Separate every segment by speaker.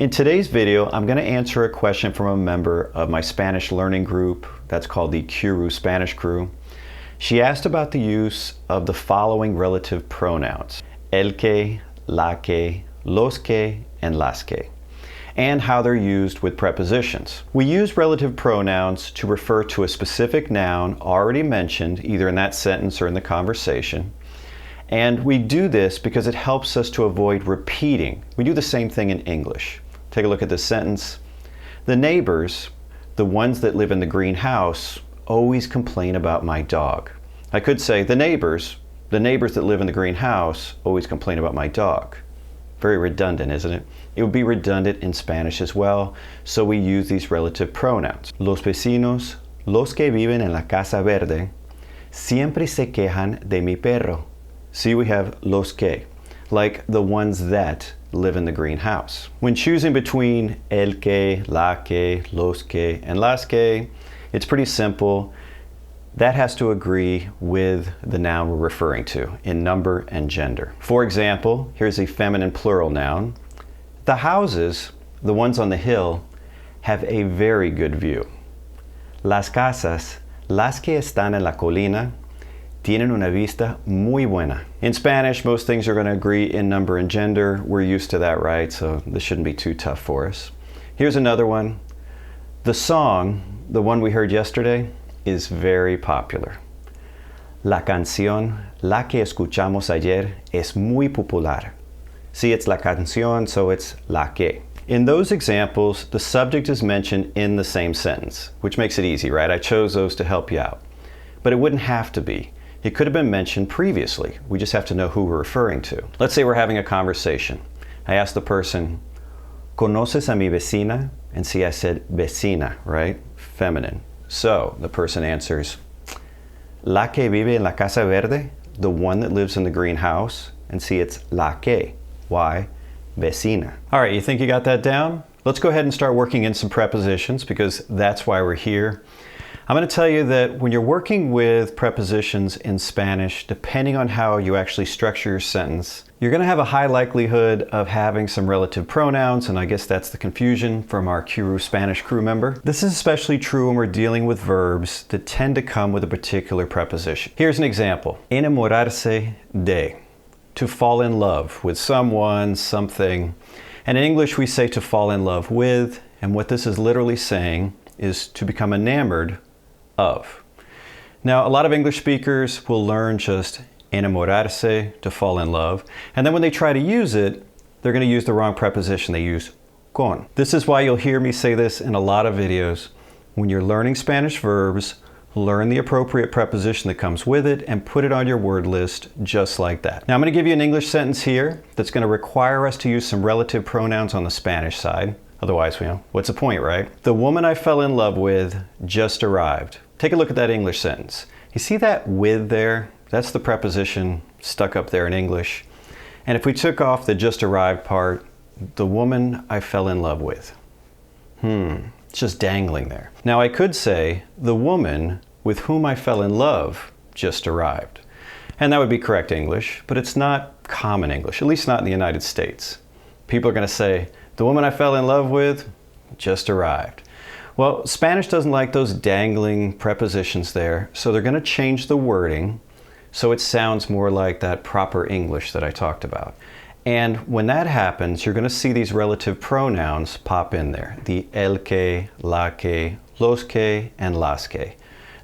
Speaker 1: In today's video, I'm going to answer a question from a member of my Spanish learning group that's called the Qroo Spanish Crew. She asked about the use of the following relative pronouns: el que, la que, los que, and las que, and how they're used with prepositions. We use relative pronouns to refer to a specific noun already mentioned either in that sentence or in the conversation. And we do this because it helps us to avoid repeating. We do the same thing in English. Take a look at this sentence. The neighbors, the ones that live in the green house, always complain about my dog. I could say the neighbors that live in the green house always complain about my dog. Very redundant, isn't it? It would be redundant in Spanish as well, so we use these relative pronouns. Los vecinos, los que viven en la casa verde, siempre se quejan de mi perro. See, we have los que, like the ones that live in the green house. When choosing between el que, la que, los que, and las que, it's pretty simple. That has to agree with the noun we're referring to in number and gender. For example, here's a feminine plural noun. The houses, the ones on the hill, have a very good view. Las casas, las que están en la colina, tienen una vista muy buena. In Spanish, most things are going to agree in number and gender. We're used to that, right? So this shouldn't be too tough for us. Here's another one. The song, the one we heard yesterday, is very popular. La canción, la que escuchamos ayer, es muy popular. See, it's la canción, so it's la que. In those examples, the subject is mentioned in the same sentence, which makes it easy, right? I chose those to help you out. But it wouldn't have to be. It could have been mentioned previously. We just have to know who we're referring to. Let's say we're having a conversation. I asked the person, ¿Conoces a mi vecina? And see, I said vecina, right? Feminine. So the person answers, la que vive en la casa verde, the one that lives in the green house. And see, it's la que. Why? Vecina. All right, you think you got that down? Let's go ahead and start working in some prepositions because that's why we're here. I'm going to tell you that when you're working with prepositions in Spanish, depending on how you actually structure your sentence, you're going to have a high likelihood of having some relative pronouns, and I guess that's the confusion from our Qroo Spanish crew member. This is especially true when we're dealing with verbs that tend to come with a particular preposition. Here's an example. Enamorarse de. To fall in love with someone, something. And in English we say to fall in love with, and what this is literally saying is to become enamored of. Now, a lot of English speakers will learn just enamorarse, to fall in love, and then when they try to use it, they're going to use the wrong preposition. They use con. This is why you'll hear me say this in a lot of videos. When you're learning Spanish verbs, learn the appropriate preposition that comes with it and put it on your word list just like that. Now, I'm going to give you an English sentence here that's going to require us to use some relative pronouns on the Spanish side. Otherwise, what's the point, right? The woman I fell in love with just arrived. Take a look at that English sentence. You see that with there? That's the preposition stuck up there in English. And if we took off the just arrived part, the woman I fell in love with. It's just dangling there. Now I could say, the woman with whom I fell in love just arrived. And that would be correct English, but it's not common English, at least not in the United States. People are going to say, the woman I fell in love with just arrived. Well, Spanish doesn't like those dangling prepositions there, so they're going to change the wording so it sounds more like that proper English that I talked about. And when that happens, you're going to see these relative pronouns pop in there. The el que, la que, los que, and las que.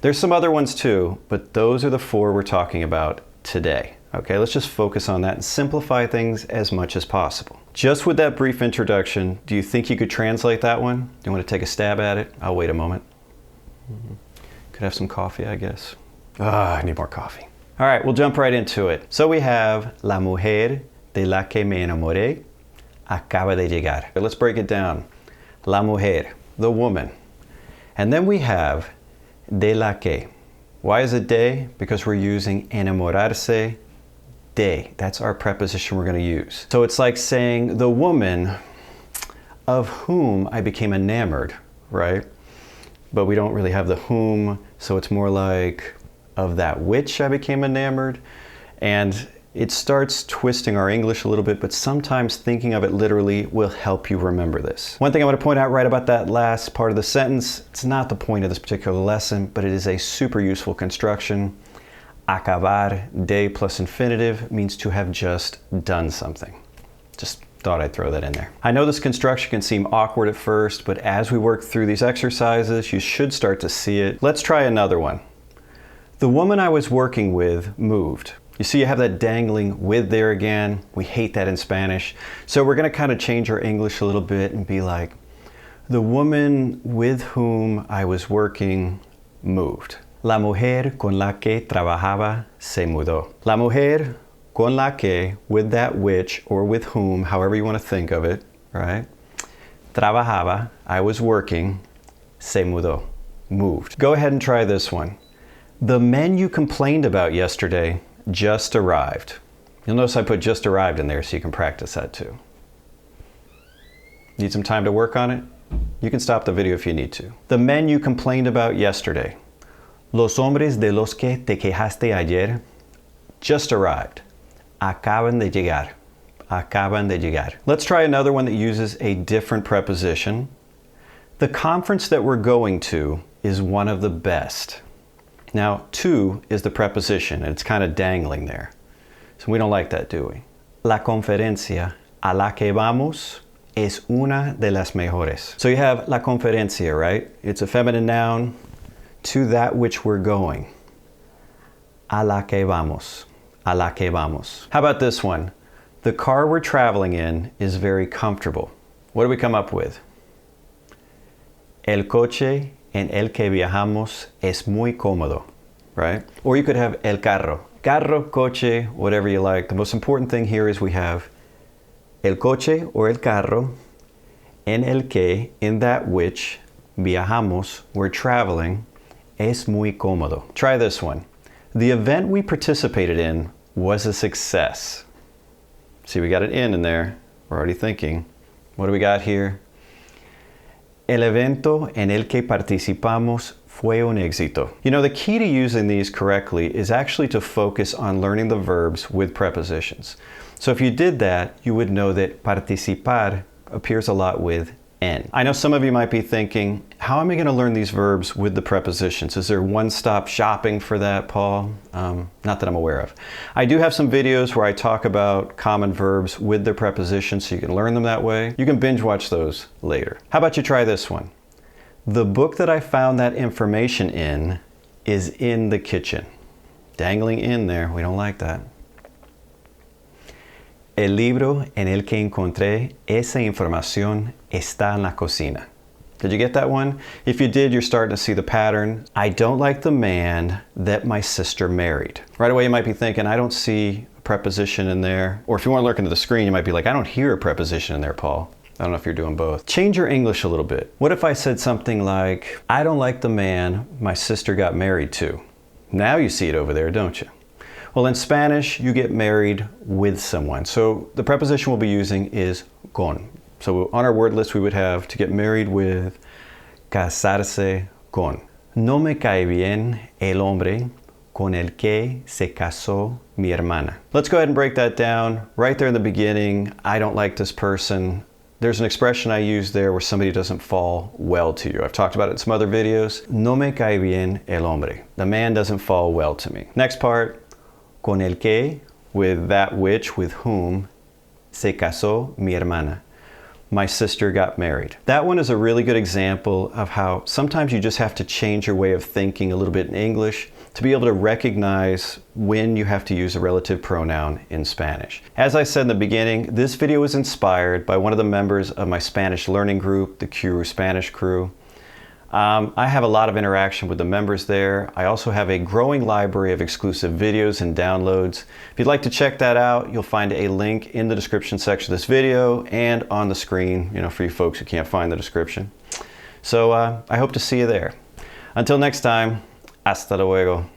Speaker 1: There's some other ones too, but those are the four we're talking about today. Okay, let's just focus on that and simplify things as much as possible. Just with that brief introduction, do you think you could translate that one? Do you want to take a stab at it? I'll wait a moment. Could have some coffee, I guess. I need more coffee. All right, we'll jump right into it. So we have la mujer de la que me enamoré acaba de llegar. Let's break it down. La mujer, the woman. And then we have de la que. Why is it de? Because we're using enamorarse de. That's our preposition we're going to use. So it's like saying the woman of whom I became enamored, right? But we don't really have the whom, so it's more like of that which I became enamored. And It starts twisting our English a little bit, but sometimes thinking of it literally will help you remember this. One thing I want to point out right about that last part of the sentence, it's not the point of this particular lesson, but it is a super useful construction. Acabar, de plus infinitive, means to have just done something. Just thought I'd throw that in there. I know this construction can seem awkward at first, but as we work through these exercises, you should start to see it. Let's try another one. The woman I was working with moved. You see, you have that dangling with there again. We hate that in Spanish. So we're going to kind of change our English a little bit and be like, the woman with whom I was working moved. La mujer con la que trabajaba se mudó. La mujer con la que, with that which, or with whom, however you want to think of it, right? Trabajaba, I was working, se mudó, moved. Go ahead and try this one. The men you complained about yesterday just arrived. You'll notice I put just arrived in there so you can practice that too. Need some time to work on it? You can stop the video if you need to. The men you complained about yesterday. Los hombres de los que te quejaste ayer just arrived. Acaban de llegar. Acaban de llegar. Let's try another one that uses a different preposition. The conference that we're going to is one of the best. Now, to is the preposition, and it's kind of dangling there. So we don't like that, do we? La conferencia a la que vamos es una de las mejores. So you have la conferencia, right? It's a feminine noun, to that which we're going. A la que vamos. A la que vamos. How about this one? The car we're traveling in is very comfortable. What do we come up with? El coche en el que viajamos es muy cómodo, right? Or you could have el carro. Carro, coche, whatever you like. The most important thing here is we have el coche or el carro en el que, in that which, viajamos, we're traveling, es muy cómodo. Try this one. The event we participated in was a success. See, we got an in there. We're already thinking. What do we got here? El evento en el que participamos fue un éxito. You know, the key to using these correctly is actually to focus on learning the verbs with prepositions. So if you did that, you would know that participar appears a lot with en. I know some of you might be thinking, how am I going to learn these verbs with the prepositions? Is there one-stop shopping for that, Paul? Not that I'm aware of. I do have some videos where I talk about common verbs with their prepositions so you can learn them that way. You can binge watch those later. How about you try this one? The book that I found that information in is in the kitchen. Dangling in there, we don't like that. El libro en el que encontré esa información está en la cocina. Did you get that one? If you did, you're starting to see the pattern. I don't like the man that my sister married. Right away you might be thinking, I don't see a preposition in there. Or if you want to look into the screen, you might be like, I don't hear a preposition in there, Paul. I don't know if you're doing both. Change your English a little bit. What if I said something like, I don't like the man my sister got married to? Now you see it over there, don't you? Well, in Spanish, you get married with someone. So the preposition we'll be using is con. So on our word list, we would have to get married with, casarse con. No me cae bien el hombre con el que se casó mi hermana. Let's go ahead and break that down. Right there in the beginning, I don't like this person. There's an expression I use there where somebody doesn't fall well to you. I've talked about it in some other videos. No me cae bien el hombre. The man doesn't fall well to me. Next part, con el que, with that which, with whom, se casó mi hermana. My sister got married. That one is a really good example of how sometimes you just have to change your way of thinking a little bit in English to be able to recognize when you have to use a relative pronoun in Spanish. As I said in the beginning, this video was inspired by one of the members of my Spanish learning group, the Qroo Spanish crew. I have a lot of interaction with the members there. I also have a growing library of exclusive videos and downloads. If you'd like to check that out, you'll find a link in the description section of this video and on the screen, for you folks who can't find the description. So I hope to see you there. Until next time, hasta luego.